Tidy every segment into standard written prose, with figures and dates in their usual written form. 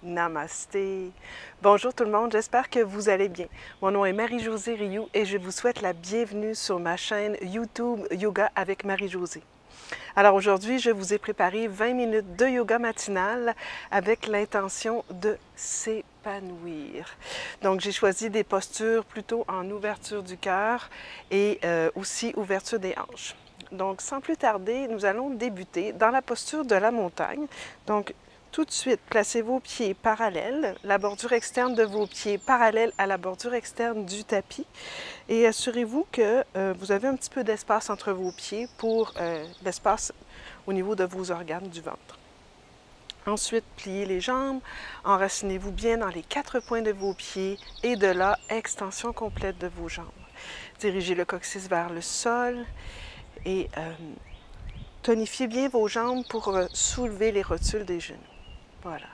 Namasté. Bonjour tout le monde, j'espère que vous allez bien. Mon nom est Marie-Josée Rioux et je vous souhaite la bienvenue sur ma chaîne YouTube Yoga avec Marie-Josée. Alors aujourd'hui, je vous ai préparé 20 minutes de yoga matinal avec l'intention de s'épanouir. Donc j'ai choisi des postures plutôt en ouverture du cœur et aussi ouverture des hanches. Donc sans plus tarder, nous allons débuter dans la posture de la montagne. Donc tout de suite, placez vos pieds parallèles, la bordure externe de vos pieds parallèle à la bordure externe du tapis et assurez-vous que vous avez un petit peu d'espace entre vos pieds pour l'espace au niveau de vos organes du ventre. Ensuite, pliez les jambes, enracinez-vous bien dans les 4 points de vos pieds et de là, extension complète de vos jambes. Dirigez le coccyx vers le sol et tonifiez bien vos jambes pour soulever les rotules des genoux. Voilà.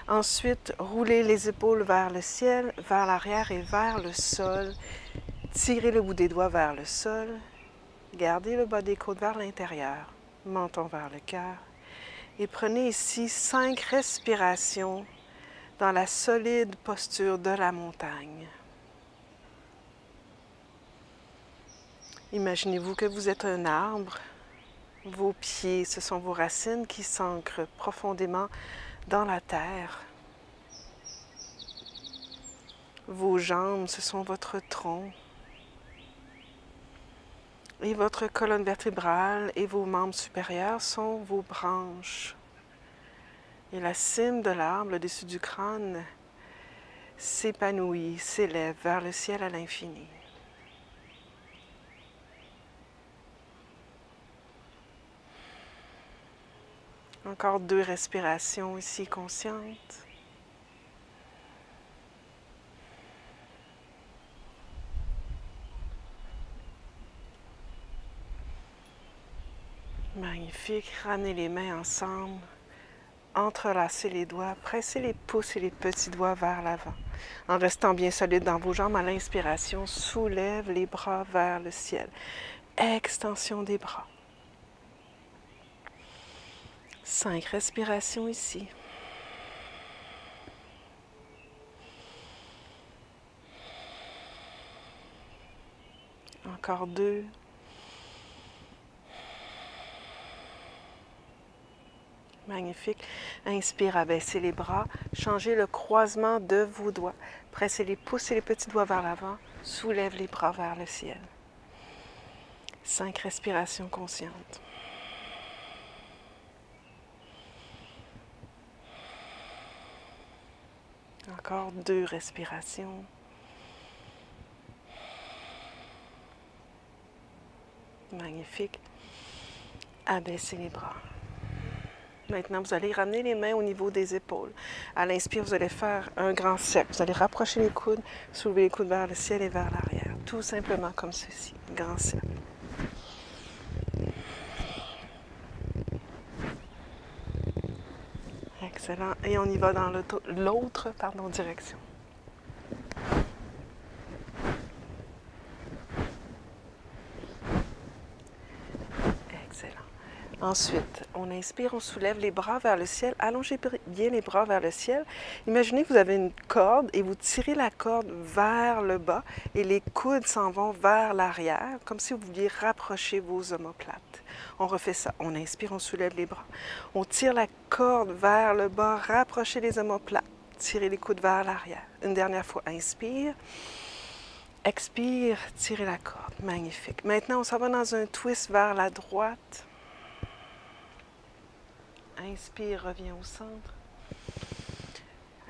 Ensuite, roulez les épaules vers le ciel, vers l'arrière et vers le sol. Tirez le bout des doigts vers le sol. Gardez le bas des côtes vers l'intérieur, menton vers le cœur. Et prenez ici 5 respirations dans la solide posture de la montagne. Imaginez-vous que vous êtes un arbre. Vos pieds, ce sont vos racines qui s'ancrent profondément dans la terre. Vos jambes, ce sont votre tronc. Et votre colonne vertébrale et vos membres supérieurs sont vos branches. Et la cime de l'arbre, le dessus du crâne, s'épanouit, s'élève vers le ciel à l'infini. Encore 2 respirations ici conscientes. Magnifique. Ramenez les mains ensemble. Entrelacez les doigts. Pressez les pouces et les petits doigts vers l'avant. En restant bien solide dans vos jambes, à l'inspiration, soulève les bras vers le ciel. Extension des bras. 5 respirations ici. Encore 2. Magnifique. Inspire, abaissez les bras. Changez le croisement de vos doigts. Pressez les pouces et les petits doigts vers l'avant. Soulève les bras vers le ciel. 5 respirations conscientes. Encore 2 respirations. Magnifique. Abaissez les bras. Maintenant, vous allez ramener les mains au niveau des épaules. À l'inspire, vous allez faire un grand cercle. Vous allez rapprocher les coudes, soulever les coudes vers le ciel et vers l'arrière. Tout simplement comme ceci. Grand cercle. Excellent. Et on y va dans l'autre direction. Excellent. Ensuite, on inspire, on soulève les bras vers le ciel. Allongez bien les bras vers le ciel. Imaginez que vous avez une corde et vous tirez la corde vers le bas et les coudes s'en vont vers l'arrière, comme si vous vouliez rapprocher vos omoplates. On refait ça. On inspire, on soulève les bras. On tire la corde vers le bas, rapprochez les omoplates. Tirez les coudes vers l'arrière. Une dernière fois, inspire. Expire, tirez la corde. Magnifique. Maintenant, on s'en va dans un twist vers la droite. Inspire, reviens au centre.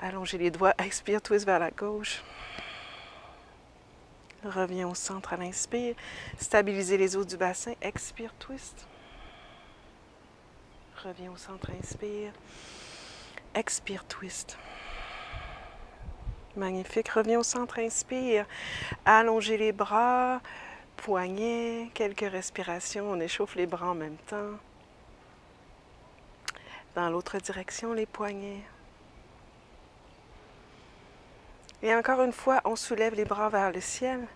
Allongez les doigts. Expire, twist vers la gauche. Reviens au centre à l'inspire. Stabilisez les os du bassin. Expire, twist. Reviens au centre, inspire. Expire, twist. Magnifique. Reviens au centre, inspire. Allongez les bras. Poignets. Quelques respirations. On échauffe les bras en même temps. Dans l'autre direction, les poignets. Et encore une fois, on soulève les bras vers le ciel.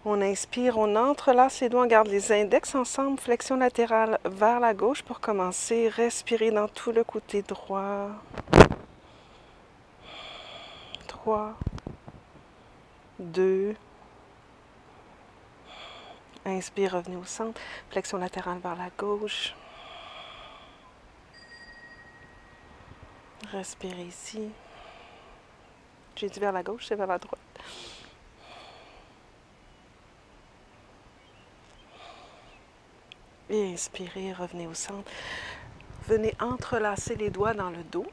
On inspire, on entrelace les doigts, on garde les index ensemble, flexion latérale vers la gauche pour commencer. Respirez dans tout le côté droit. 3, 2. Inspire, revenez au centre. Flexion latérale vers la gauche. Respirez ici. J'ai dit vers la gauche, c'est vers la droite. Et inspirez, revenez au centre. Venez entrelacer les doigts dans le dos.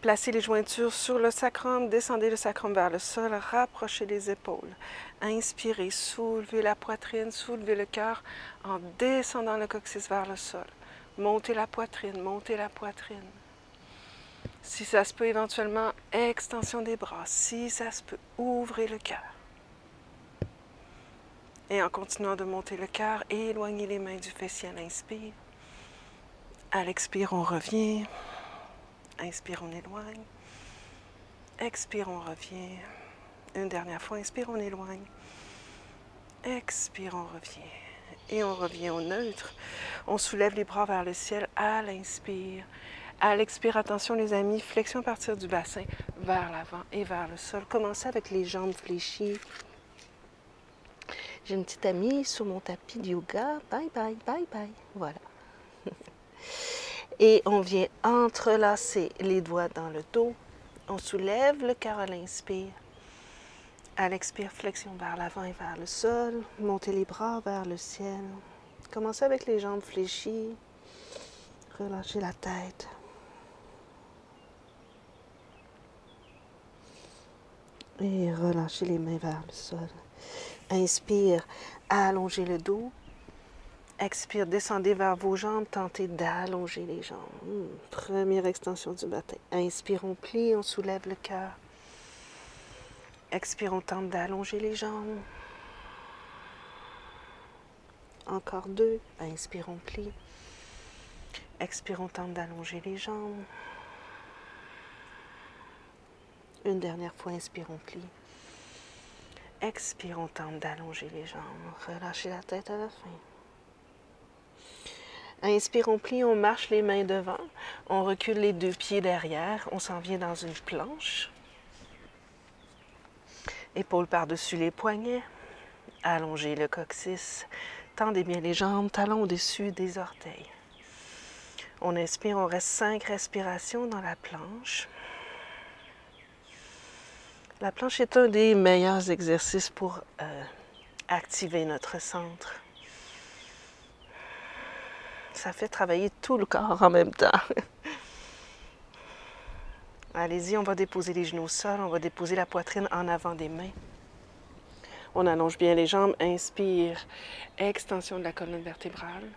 Placez les jointures sur le sacrum, descendez le sacrum vers le sol, rapprochez les épaules. Inspirez, soulevez la poitrine, soulevez le cœur en descendant le coccyx vers le sol. Montez la poitrine, montez la poitrine. Si ça se peut, éventuellement, extension des bras. Si ça se peut, ouvrez le cœur. Et en continuant de monter le cœur, éloignez les mains du fessier à l'inspire. À l'expire, on revient. Inspire, on éloigne. Expire, on revient. Une dernière fois, inspire, on éloigne. Expire, on revient. Et on revient au neutre. On soulève les bras vers le ciel à l'inspire. À l'expire, attention les amis, flexion à partir du bassin vers l'avant et vers le sol. Commencez avec les jambes fléchies. J'ai une petite amie sur mon tapis de yoga. Bye, bye, bye, bye. Voilà. Et on vient entrelacer les doigts dans le dos. On soulève le cœur à l'inspire. À l'expire, flexion vers l'avant et vers le sol. Montez les bras vers le ciel. Commencez avec les jambes fléchies. Relâchez la tête. Et relâchez les mains vers le sol. Inspire, allongez le dos. Expire, descendez vers vos jambes, tentez d'allonger les jambes. Première extension du matin. Inspire, on plie, on soulève le cœur. Expire, on tente d'allonger les jambes. Encore 2. Inspire, on plie. Expire, on tente d'allonger les jambes. Une dernière fois, inspire, on plie. Expire, on tente d'allonger les jambes. Relâchez la tête à la fin. Inspire, on plie, on marche les mains devant. On recule les 2 pieds derrière. On s'en vient dans une planche. Épaules par-dessus les poignets. Allongez le coccyx. Tendez bien les jambes, talons au-dessus des orteils. On inspire, on reste 5 respirations dans la planche. La planche est un des meilleurs exercices pour activer notre centre. Ça fait travailler tout le corps en même temps. Allez-y, on va déposer les genoux au sol, on va déposer la poitrine en avant des mains. On allonge bien les jambes, inspire, extension de la colonne vertébrale.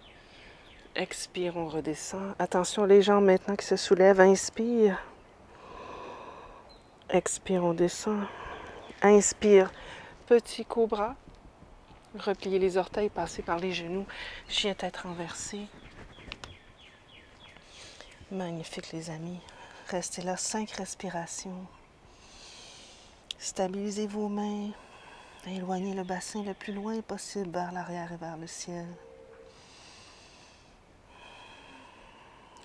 Expire, on redescend. Attention les jambes maintenant qui se soulèvent, inspire. Expire, on descend. Inspire, petit cobra. Repliez les orteils, passez par les genoux. Chien tête renversée. Magnifique les amis. Restez là 5 respirations. Stabilisez vos mains. Éloignez le bassin le plus loin possible vers l'arrière et vers le ciel.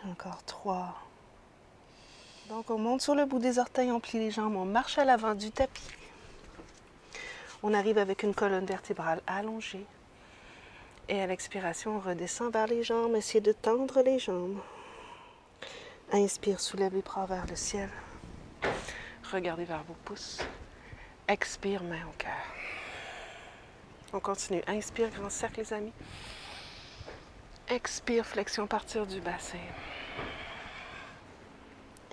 Encore 3. Donc on monte sur le bout des orteils, on plie les jambes, on marche à l'avant du tapis. On arrive avec une colonne vertébrale allongée. Et à l'expiration, on redescend vers les jambes. Essayez de tendre les jambes. Inspire, soulève les bras vers le ciel. Regardez vers vos pouces. Expire, main au cœur. On continue. Inspire, grand cercle, les amis. Expire, flexion à partir du bassin.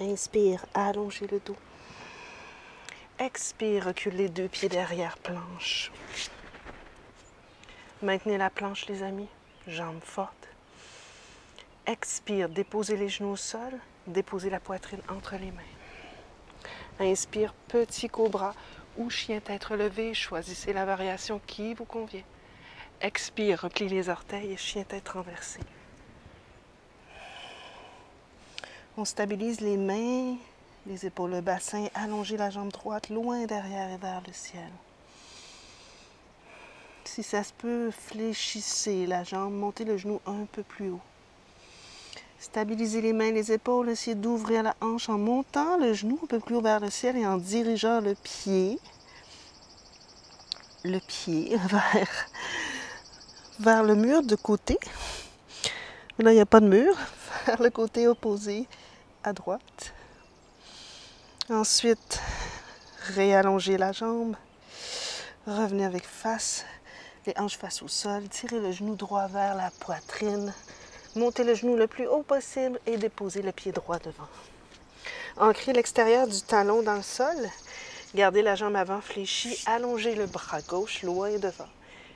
Inspire, allongez le dos. Expire, recule les 2 pieds derrière, planche. Maintenez la planche, les amis. Jambes fortes. Expire, déposez les genoux au sol. Déposez la poitrine entre les mains. Inspire, petit cobra ou chien tête relevée. Choisissez la variation qui vous convient. Expire, replie les orteils et chien tête renversée. On stabilise les mains, les épaules, le bassin. Allongez la jambe droite loin derrière et vers le ciel. Si ça se peut, fléchissez la jambe, montez le genou un peu plus haut. Stabilisez les mains, les épaules, essayez d'ouvrir la hanche en montant le genou un peu plus haut vers le ciel et en dirigeant le pied vers le mur de côté. Mais là, il n'y a pas de mur, vers le côté opposé à droite. Ensuite, réallongez la jambe, revenez avec les hanches face au sol, tirez le genou droit vers la poitrine. Montez le genou le plus haut possible et déposez le pied droit devant. Ancrez l'extérieur du talon dans le sol. Gardez la jambe avant fléchie. Allongez le bras gauche loin devant.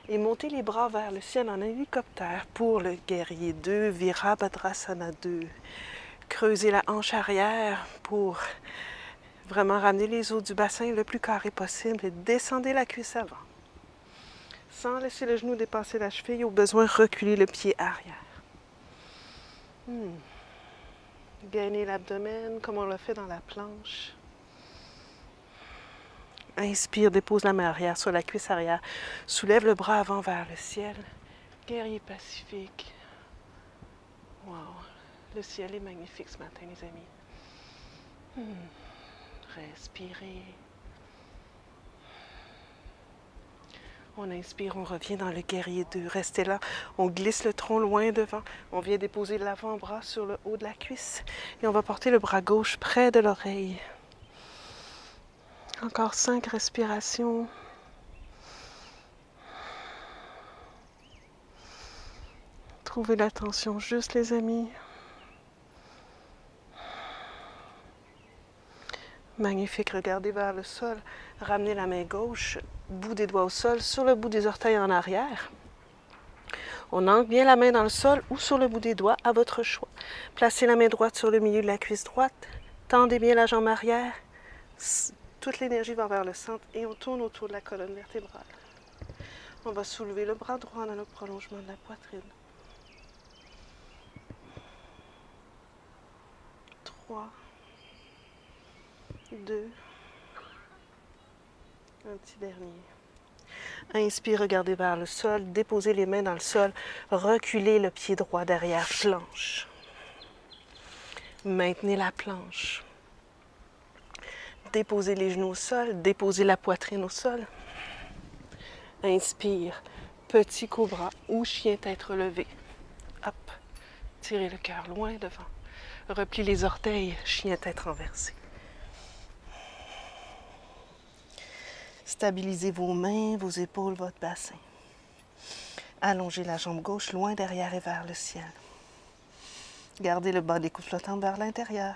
Et montez les bras vers le ciel en hélicoptère pour le guerrier 2, Virabhadrasana 2. Creusez la hanche arrière pour vraiment ramener les os du bassin le plus carré possible et descendez la cuisse avant. Sans laisser le genou dépasser la cheville, au besoin, reculez le pied arrière. Gainez l'abdomen comme on l'a fait dans la planche. Inspire, dépose la main arrière sur la cuisse arrière. Soulève le bras avant vers le ciel. Guerrier pacifique. Wow! Le ciel est magnifique ce matin, les amis. Respirez. On inspire, on revient dans le guerrier 2. Restez là. On glisse le tronc loin devant. On vient déposer l'avant-bras sur le haut de la cuisse. Et on va porter le bras gauche près de l'oreille. Encore 5 respirations. Trouvez l'attention juste, les amis. Magnifique. Regardez vers le sol. Ramenez la main gauche, bout des doigts au sol, sur le bout des orteils en arrière. On ancre bien la main dans le sol ou sur le bout des doigts, à votre choix. Placez la main droite sur le milieu de la cuisse droite. Tendez bien la jambe arrière. Toute l'énergie va vers le centre et on tourne autour de la colonne vertébrale. On va soulever le bras droit dans le prolongement de la poitrine. 3, 2, un petit dernier. Inspire, regardez vers le sol, déposez les mains dans le sol, reculez le pied droit derrière planche. Maintenez la planche. Déposez les genoux au sol, déposez la poitrine au sol. Inspire, petit cobra ou chien tête relevée. Hop, tirez le cœur loin devant. Replie les orteils, chien tête renversée. Stabilisez vos mains, vos épaules, votre bassin. Allongez la jambe gauche loin derrière et vers le ciel. Gardez le bas des coudes flottants vers l'intérieur.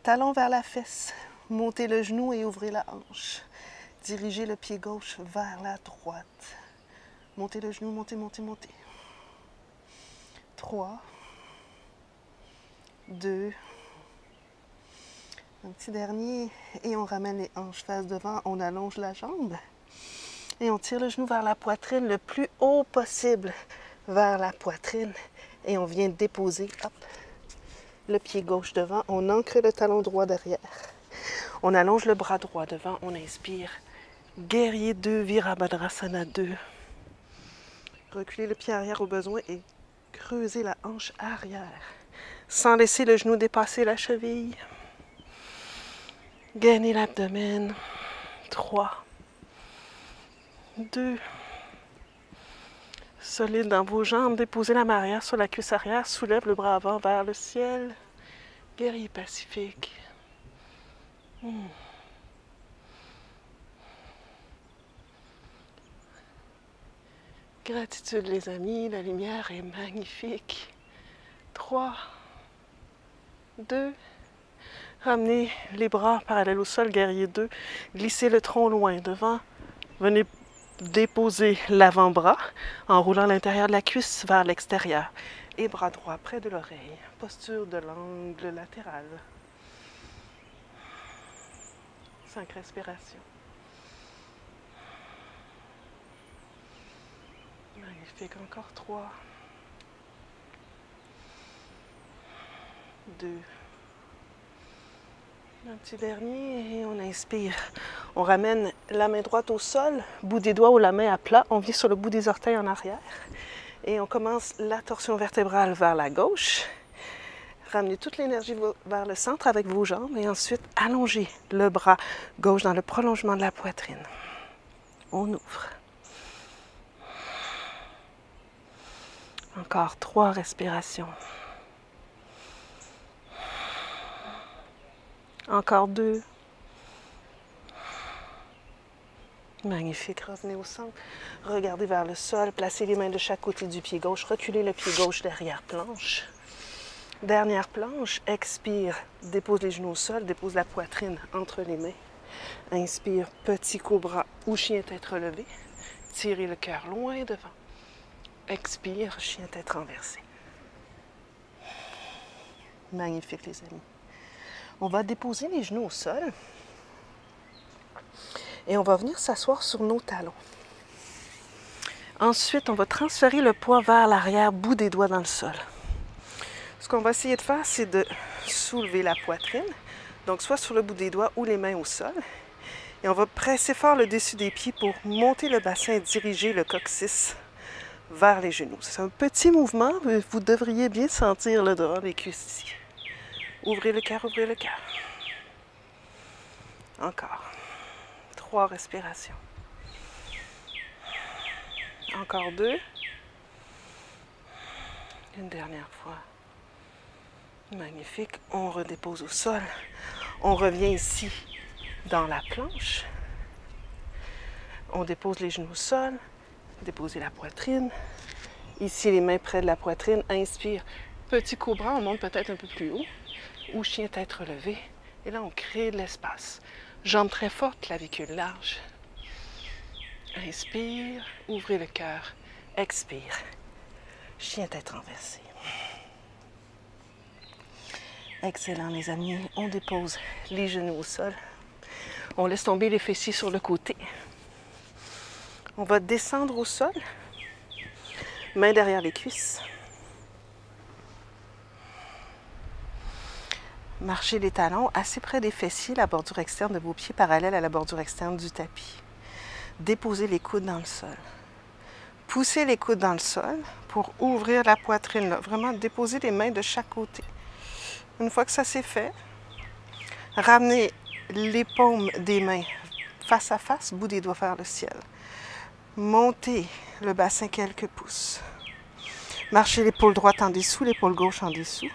Talon vers la fesse. Montez le genou et ouvrez la hanche. Dirigez le pied gauche vers la droite. Montez le genou, montez, montez, montez. 3, 2, un petit dernier, et on ramène les hanches face devant, on allonge la jambe et on tire le genou vers la poitrine le plus haut possible vers la poitrine et on vient déposer le pied gauche devant, on ancre le talon droit derrière, on allonge le bras droit devant, on inspire, guerrier 2, Virabhadrasana 2, reculez le pied arrière au besoin et creusez la hanche arrière sans laisser le genou dépasser la cheville. Gainez l'abdomen. 3, 2, solide dans vos jambes. Déposez la main arrière sur la cuisse arrière. Soulève le bras avant vers le ciel. Guerrier pacifique. Gratitude les amis, la lumière est magnifique. 3, 2, ramenez les bras parallèles au sol, guerrier 2. Glissez le tronc loin devant. Venez déposer l'avant-bras en roulant l'intérieur de la cuisse vers l'extérieur. Et bras droit près de l'oreille. Posture de l'angle latéral. 5 respirations. Magnifique. Encore 3, 2, un petit dernier et on inspire. On ramène la main droite au sol, bout des doigts ou la main à plat. On vient sur le bout des orteils en arrière et on commence la torsion vertébrale vers la gauche. Ramenez toute l'énergie vers le centre avec vos jambes et ensuite allongez le bras gauche dans le prolongement de la poitrine. On ouvre. Encore 3 respirations. Encore 2. Magnifique. Revenez au centre. Regardez vers le sol. Placez les mains de chaque côté du pied gauche. Reculez le pied gauche derrière planche. Dernière planche. Expire. Dépose les genoux au sol. Dépose la poitrine entre les mains. Inspire. Petit cobra ou chien tête relevée. Tirez le cœur loin devant. Expire. Chien tête renversée. Magnifique, les amis. On va déposer les genoux au sol. Et on va venir s'asseoir sur nos talons. Ensuite, on va transférer le poids vers l'arrière, bout des doigts dans le sol. Ce qu'on va essayer de faire, c'est de soulever la poitrine, donc soit sur le bout des doigts ou les mains au sol. Et on va presser fort le dessus des pieds pour monter le bassin et diriger le coccyx vers les genoux. C'est un petit mouvement, mais vous devriez bien sentir le dehors des cuisses ici. Ouvrez le cœur, ouvrez le cœur. Encore. 3 respirations. Encore 2. Une dernière fois. Magnifique. On redépose au sol. On revient ici dans la planche. On dépose les genoux au sol. Déposez la poitrine. Ici, les mains près de la poitrine. Inspire. Petit cobra, on monte peut-être un peu plus haut. Ou chien tête relevée. Et là, on crée de l'espace. Jambes très fortes, clavicule large. Inspire, ouvrez le cœur. Expire. Chien tête renversée. Excellent, les amis. On dépose les genoux au sol. On laisse tomber les fessiers sur le côté. On va descendre au sol. Mains derrière les cuisses. Marchez les talons assez près des fessiers, la bordure externe de vos pieds parallèle à la bordure externe du tapis. Déposez les coudes dans le sol. Poussez les coudes dans le sol pour ouvrir la poitrine. Là. Vraiment, déposez les mains de chaque côté. Une fois que ça c'est fait, ramenez les paumes des mains face à face, bout des doigts vers le ciel. Montez le bassin quelques pouces. Marchez l'épaule droite en dessous, l'épaule gauche en dessous.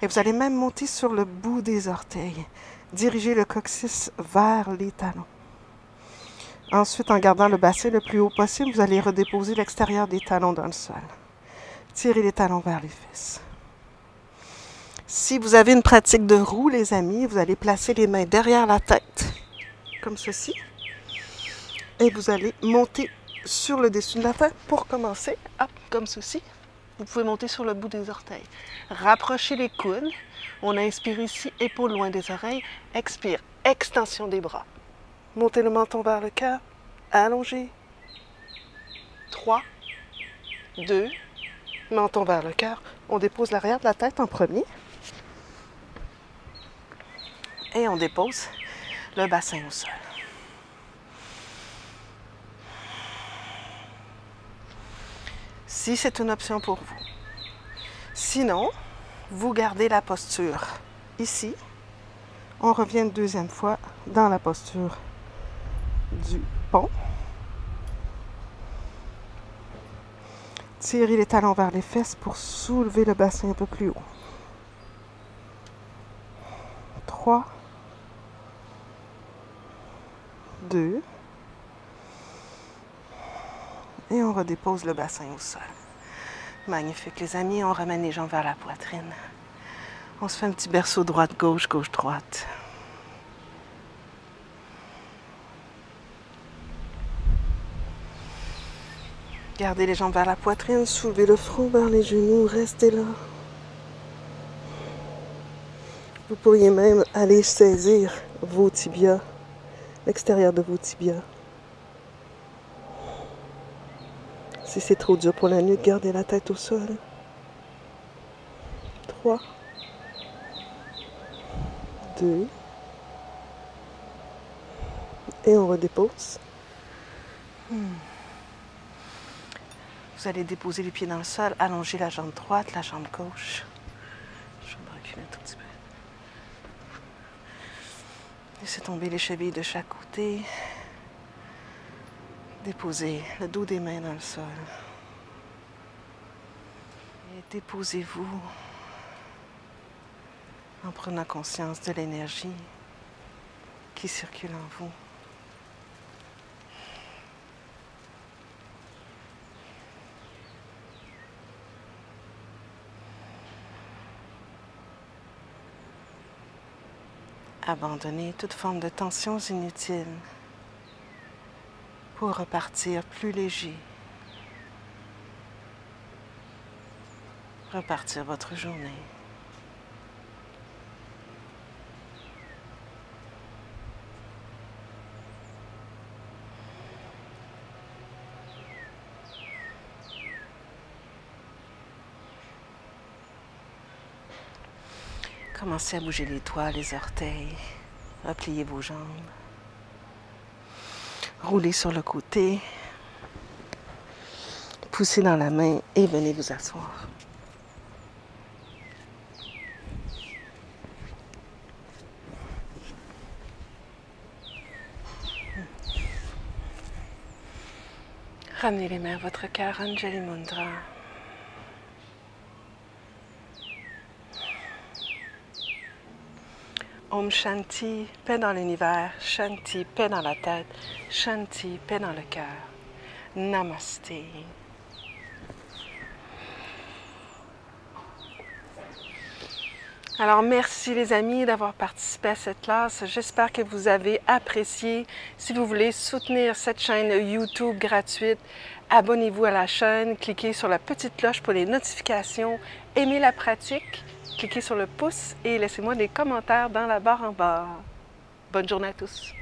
Et vous allez même monter sur le bout des orteils. Dirigez le coccyx vers les talons. Ensuite, en gardant le bassin le plus haut possible, vous allez redéposer l'extérieur des talons dans le sol. Tirez les talons vers les fesses. Si vous avez une pratique de roue, les amis, vous allez placer les mains derrière la tête, comme ceci. Et vous allez monter sur le dessus de la tête pour commencer. Hop, comme ceci. Vous pouvez monter sur le bout des orteils. Rapprochez les coudes. On inspire ici, épaules loin des oreilles. Expire, extension des bras. Montez le menton vers le cœur. Allongez. 3, 2, menton vers le cœur. On dépose l'arrière de la tête en premier. Et on dépose le bassin au sol. Si c'est une option pour vous. Sinon, vous gardez la posture ici. On revient une deuxième fois dans la posture du pont. Tirez les talons vers les fesses pour soulever le bassin un peu plus haut. 3, 2, et on redépose le bassin au sol. Magnifique, les amis. On ramène les jambes vers la poitrine. On se fait un petit berceau droite-gauche, gauche-droite. Gardez les jambes vers la poitrine, soulevez le front vers les genoux, restez là. Vous pourriez même aller saisir vos tibias, l'extérieur de vos tibias. Si c'est trop dur pour la nuque, gardez la tête au sol. 3, 2, et on redépose. Vous allez déposer les pieds dans le sol, allonger la jambe droite, la jambe gauche. Je vais me reculer un tout petit peu. Laissez tomber les chevilles de chaque côté. Déposez le dos des mains dans le sol. Et déposez-vous en prenant conscience de l'énergie qui circule en vous. Abandonnez toute forme de tensions inutiles pour repartir plus léger. Repartir votre journée. Commencez à bouger les doigts, les orteils. Repliez vos jambes. Roulez sur le côté. Poussez dans la main et venez vous asseoir. Ramenez les mains à votre cœur, Anjali Mudra. Om Shanti, paix dans l'univers, Shanti, paix dans la tête, Shanti, paix dans le cœur. Namasté. Alors, merci les amis d'avoir participé à cette classe. J'espère que vous avez apprécié. Si vous voulez soutenir cette chaîne YouTube gratuite, abonnez-vous à la chaîne, cliquez sur la petite cloche pour les notifications, aimez la pratique, cliquez sur le pouce et laissez-moi des commentaires dans la barre en bas. Bonne journée à tous!